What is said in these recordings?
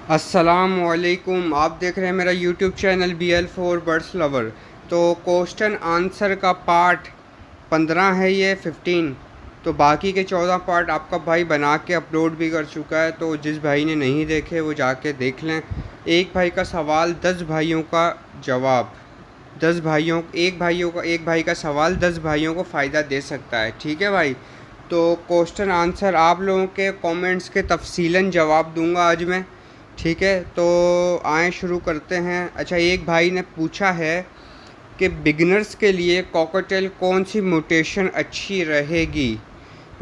अस्सलामुअलैकुम। आप देख रहे हैं मेरा YouTube channel BL4 birds lover. तो क्वेश्चन आंसर का पार्ट 15 है, ये 15। तो बाकी के 14 पार्ट आपका भाई बना के अपलोड भी कर चुका है, तो जिस भाई ने नहीं देखे वो जाके देख लें। एक भाई का सवाल 10 भाइयों का जवाब, 10 भाइयों एक भाई का सवाल 10 भाइयों को फ़ायदा दे सकता है। ठीक है भाई। तो क्वेश्चन आंसर आप लोगों के कमेंट्स के तफसीलन जवाब दूंगा आज मैं। ठीक है, तो आए शुरू करते हैं। अच्छा, एक भाई ने पूछा है कि बिगिनर्स के लिए कॉकटेल कौन सी म्यूटेशन अच्छी रहेगी।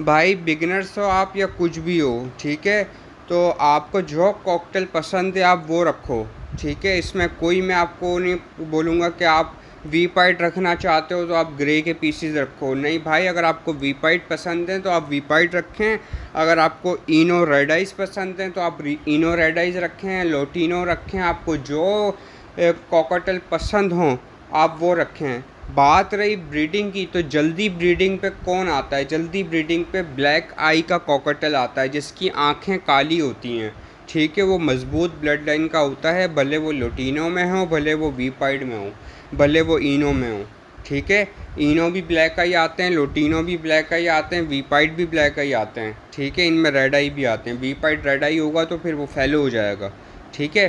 भाई बिगिनर्स हो आप या कुछ भी हो, ठीक है, तो आपको जो कॉकटेल पसंद है आप वो रखो। ठीक है, इसमें कोई मैं आपको नहीं बोलूँगा कि आप वी पाइट रखना चाहते हो तो आप ग्रे के पीसीज रखो। नहीं भाई, अगर आपको वी पाइट पसंद है तो आप वी पाइट रखें। अगर आपको इनो रेड आइज पसंद है तो आप इनो रेड आइज रखें, लोटिनो रखें। आपको जो कॉकटेल पसंद हो आप वो रखें। बात रही ब्रीडिंग की, तो जल्दी ब्रीडिंग पे कौन आता है? जल्दी ब्रीडिंग पे ब्लैक आई का कॉकटेल आता है जिसकी आंखें काली होती हैं। ठीक है, वो मज़बूत ब्लड लाइन का होता है, भले वो लोटिनो में हो, भले वो वी पाइड में हो, भले वो इनो में हो। ठीक है, इनो भी ब्लैक आई आते हैं, लोटिनो भी ब्लैक आई आते हैं, वी पाइड भी ब्लैक आई आते हैं। ठीक है, इनमें रेड आई भी आते हैं। वी पाइड रेड आई होगा तो फिर वो फैलो हो जाएगा। ठीक है,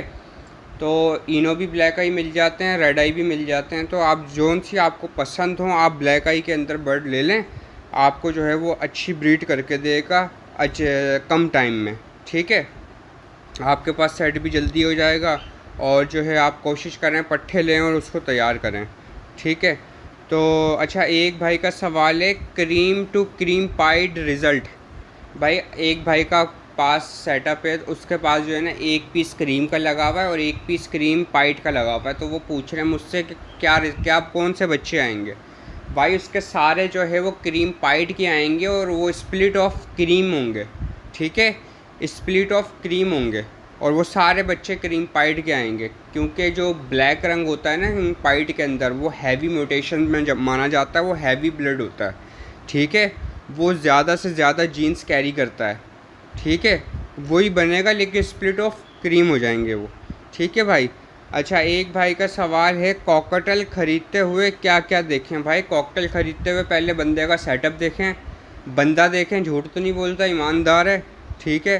तो इनो भी ब्लैक आई मिल जाते हैं, रेड आई भी मिल जाते हैं। तो आप जोन सी आपको पसंद हो आप ब्लैक आई के अंदर बर्ड ले लें, आपको जो है वो अच्छी ब्रीड करके देगा अच्छे कम टाइम में। ठीक है, आपके पास सेट भी जल्दी हो जाएगा और जो है आप कोशिश करें पट्ठे लें और उसको तैयार करें। ठीक है, तो अच्छा, एक भाई का सवाल है क्रीम टू क्रीम पाइड रिज़ल्ट। भाई एक भाई का पास सेटअप है, उसके पास जो है ना एक पीस क्रीम का लगा हुआ है और एक पीस क्रीम पाइट का लगा हुआ है। तो वो पूछ रहे हैं मुझसे कि क्या कौन से बच्चे आएंगे। भाई उसके सारे जो है वो क्रीम पाइट के आएंगे और वो स्प्लिट ऑफ क्रीम होंगे। ठीक है, स्प्लिट ऑफ क्रीम होंगे और वो सारे बच्चे क्रीम पाइट के आएंगे, क्योंकि जो ब्लैक रंग होता है ना पाइट के अंदर वो हैवी म्यूटेशन में जब माना जाता है, वो हैवी ब्लड होता है। ठीक है, वो ज़्यादा से ज़्यादा जीन्स कैरी करता है। ठीक है, वही बनेगा लेकिन स्प्लिट ऑफ क्रीम हो जाएंगे वो। ठीक है भाई। अच्छा, एक भाई का सवाल है कॉकटेल ख़रीदते हुए क्या क्या देखें। भाई कॉकटेल ख़रीदते हुए पहले बंदे का सेटअप देखें, बंदा देखें झूठ तो नहीं बोलता, ईमानदार है। ठीक है,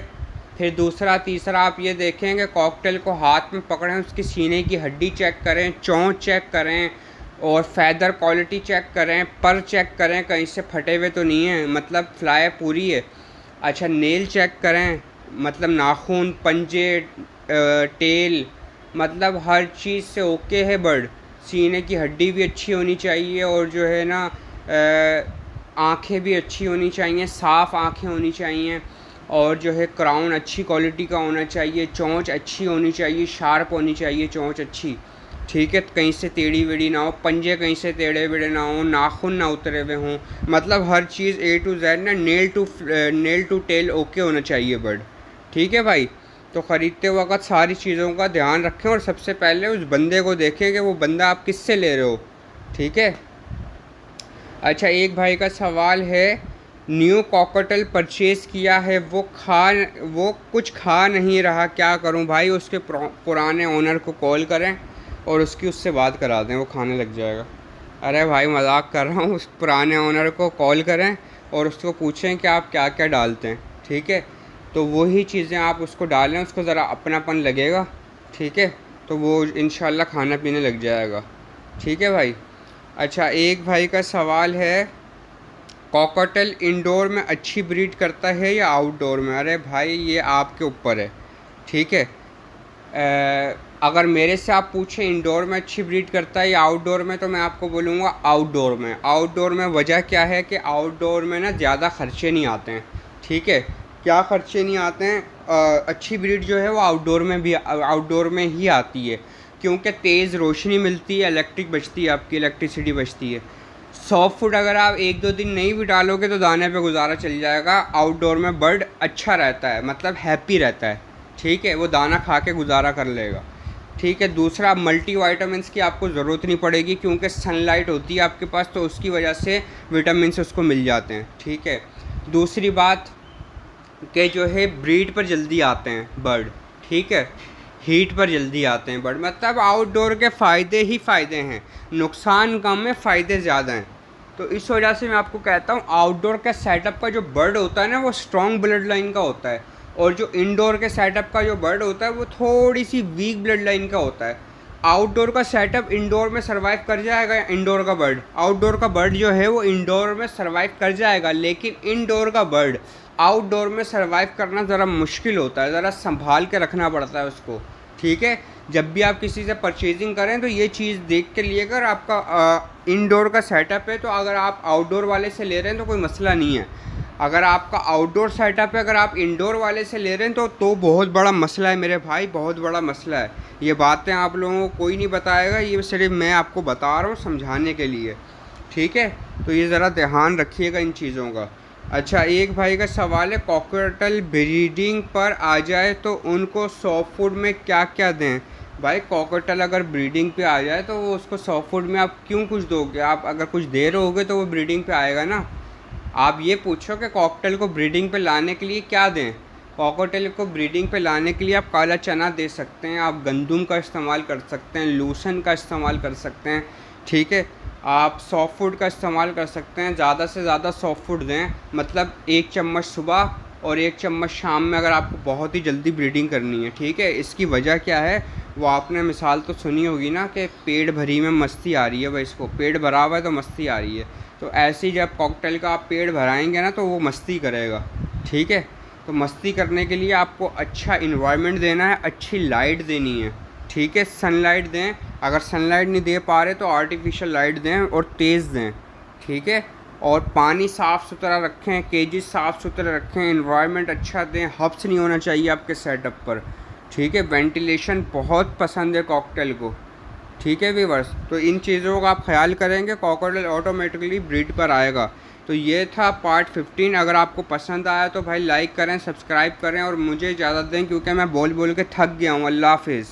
फिर दूसरा तीसरा आप ये देखें कि कॉकटेल को हाथ में पकड़ें, उसकी सीने की हड्डी चेक करें, चोंच चेक करें और फैदर क्वालिटी चेक करें, पर चेक करें कहीं से फटे हुए तो नहीं है, मतलब फ्लाई पूरी है। अच्छा, नेल चेक करें, मतलब नाखून, पंजे, टेल, मतलब हर चीज़ से ओके है बर्ड। सीने की हड्डी भी अच्छी होनी चाहिए और जो है ना आँखें भी अच्छी होनी चाहिए, साफ़ आँखें होनी चाहिए और जो है क्राउन अच्छी क्वालिटी का होना चाहिए, चोंच अच्छी होनी चाहिए, शार्प होनी चाहिए चोंच अच्छी। ठीक है, कहीं से टेढ़ी वेढ़ी ना हो, पंजे कहीं से टेढ़े वेढ़े ना हो, नाखून ना उतरे हुए हों, मतलब हर चीज़ A to Z ना नेल टू टेल ओके होना चाहिए बर्ड। ठीक है भाई, तो ख़रीदते वक्त सारी चीज़ों का ध्यान रखें और सबसे पहले उस बंदे को देखें कि वो बंदा आप किससे ले रहे हो। ठीक है। अच्छा, एक भाई का सवाल है न्यू कॉकटेल परचेज़ किया है, वो कुछ खा नहीं रहा, क्या करूं। भाई उसके पुराने ओनर को कॉल करें और उससे बात करा दें, वो खाने लग जाएगा। अरे भाई मजाक कर रहा हूँ, उस पुराने ओनर को कॉल करें और उसको पूछें कि आप क्या क्या डालते हैं। ठीक है, तो वही चीज़ें आप उसको डालें, उसको ज़रा अपनापन लगेगा। ठीक है, तो वो इंशाल्लाह खाना पीने लग जाएगा। ठीक है भाई। अच्छा, एक भाई का सवाल है कॉकटेल इंडोर में अच्छी ब्रीड करता है या आउटडोर में। अरे भाई ये आपके ऊपर है। ठीक है, अगर मेरे से आप पूछें इंडोर में अच्छी ब्रीड करता है या आउटडोर में, तो मैं आपको बोलूँगा आउटडोर में। आउटडोर में वजह क्या है कि आउटडोर में ना ज़्यादा खर्चे नहीं आते हैं। ठीक है, क्या खर्चे नहीं आते हैं, अच्छी ब्रीड जो है वो आउटडोर में ही आती है, क्योंकि तेज़ रोशनी मिलती है, इलेक्ट्रिक बचती है, आपकी इलेक्ट्रिसिटी बचती है। सॉफ्ट फूड अगर आप एक दो दिन नहीं भी डालोगे तो दाने पे गुजारा चल जाएगा। आउटडोर में बर्ड अच्छा रहता है, मतलब हैप्पी रहता है। ठीक है, वो दाना खा के गुजारा कर लेगा। ठीक है, दूसरा मल्टी वाइटामिन्स की आपको ज़रूरत नहीं पड़ेगी, क्योंकि सनलाइट होती है आपके पास, तो उसकी वजह से विटामिन उसको मिल जाते हैं। ठीक है, दूसरी बात कि जो है ब्रीड पर जल्दी आते हैं बर्ड। ठीक है, हीट पर जल्दी आते हैं बर्ड। मतलब आउटडोर के फ़ायदे ही फ़ायदे हैं, नुकसान कम है, फ़ायदे ज़्यादा हैं। तो इस वजह से मैं आपको कहता हूँ आउटडोर के सेटअप का जो बर्ड होता है ना वो स्ट्रॉन्ग ब्लड लाइन का होता है, और जो इंडोर के सेटअप का जो बर्ड होता है वो थोड़ी सी वीक ब्लड लाइन का होता है। आउटडोर का सेटअप इंडोर में सर्वाइव कर जाएगा, इंडोर का बर्ड, आउटडोर का बर्ड जो है वो इंडोर में सर्वाइव कर जाएगा, लेकिन इंडोर का बर्ड आउटडोर में सर्वाइव करना ज़रा मुश्किल होता है, ज़रा संभाल के रखना पड़ता है उसको। ठीक है, जब भी आप किसी से परचेजिंग करें तो ये चीज़ देख के लिए, अगर आपका इंडोर का सेटअप है तो अगर आप आउटडोर वाले से ले रहे हैं तो कोई मसला नहीं है। अगर आपका आउटडोर सेटअप है, अगर आप इंडोर वाले से ले रहे हैं तो बहुत बड़ा मसला है मेरे भाई, बहुत बड़ा मसला है। ये बातें आप लोगों को कोई नहीं बताएगा, ये सिर्फ मैं आपको बता रहा हूँ समझाने के लिए। ठीक है, तो ये ज़रा ध्यान रखिएगा इन चीज़ों का। अच्छा, एक भाई का सवाल है, कॉकटेल ब्रीडिंग पर आ जाए तो उनको सॉफ्ट फूड में क्या क्या दें? भाई कॉकटेल अगर ब्रीडिंग पे आ जाए तो वो उसको सॉफ्ट फूड में आप क्यों कुछ दोगे? आप अगर कुछ दे रहे होगे तो वो ब्रीडिंग पे आएगा ना। आप ये पूछो कि कॉकटेल को ब्रीडिंग पे लाने के लिए क्या दें। कॉकटेल को ब्रीडिंग पे लाने के लिए आप काला चना दे सकते हैं, आप गंदुम का इस्तेमाल कर सकते हैं, लूसन का इस्तेमाल कर सकते हैं। ठीक है, आप सॉफ्ट फूड का इस्तेमाल कर सकते हैं, ज़्यादा से ज़्यादा सॉफ्ट फूड दें, मतलब 1 चम्मच सुबह और 1 चम्मच शाम में, अगर आपको बहुत ही जल्दी ब्रीडिंग करनी है। ठीक है, इसकी वजह क्या है वो आपने मिसाल तो सुनी होगी ना कि पेट भरी में मस्ती आ रही है, भाई इसको पेट भरा हुआ है तो मस्ती आ रही है। तो ऐसे ही जब कॉकटेल का आप पेट भराएंगे ना तो वो मस्ती करेगा। ठीक है, तो मस्ती करने के लिए आपको अच्छा इन्वायरमेंट देना है, अच्छी लाइट देनी है। ठीक है, सनलाइट दें, अगर सनलाइट नहीं दे पा रहे तो आर्टिफिशियल लाइट दें और तेज़ दें। ठीक है, और पानी साफ़ सुथरा रखें, केजेस साफ़ सुथरे रखें, इन्वायरमेंट अच्छा दें, हब्स नहीं होना चाहिए आपके सेटअप पर। ठीक है, वेंटिलेशन बहुत पसंद है कॉकटेल को। ठीक है व्यूअर्स, तो इन चीज़ों का आप ख्याल करेंगे, कॉकटेल ऑटोमेटिकली ब्रीड पर आएगा। तो ये था पार्ट 15। अगर आपको पसंद आया तो भाई लाइक करें, सब्सक्राइब करें और मुझे इजाज़त दें, क्योंकि मैं बोल बोल के थक गया हूँ। अल्लाह हाफिज़।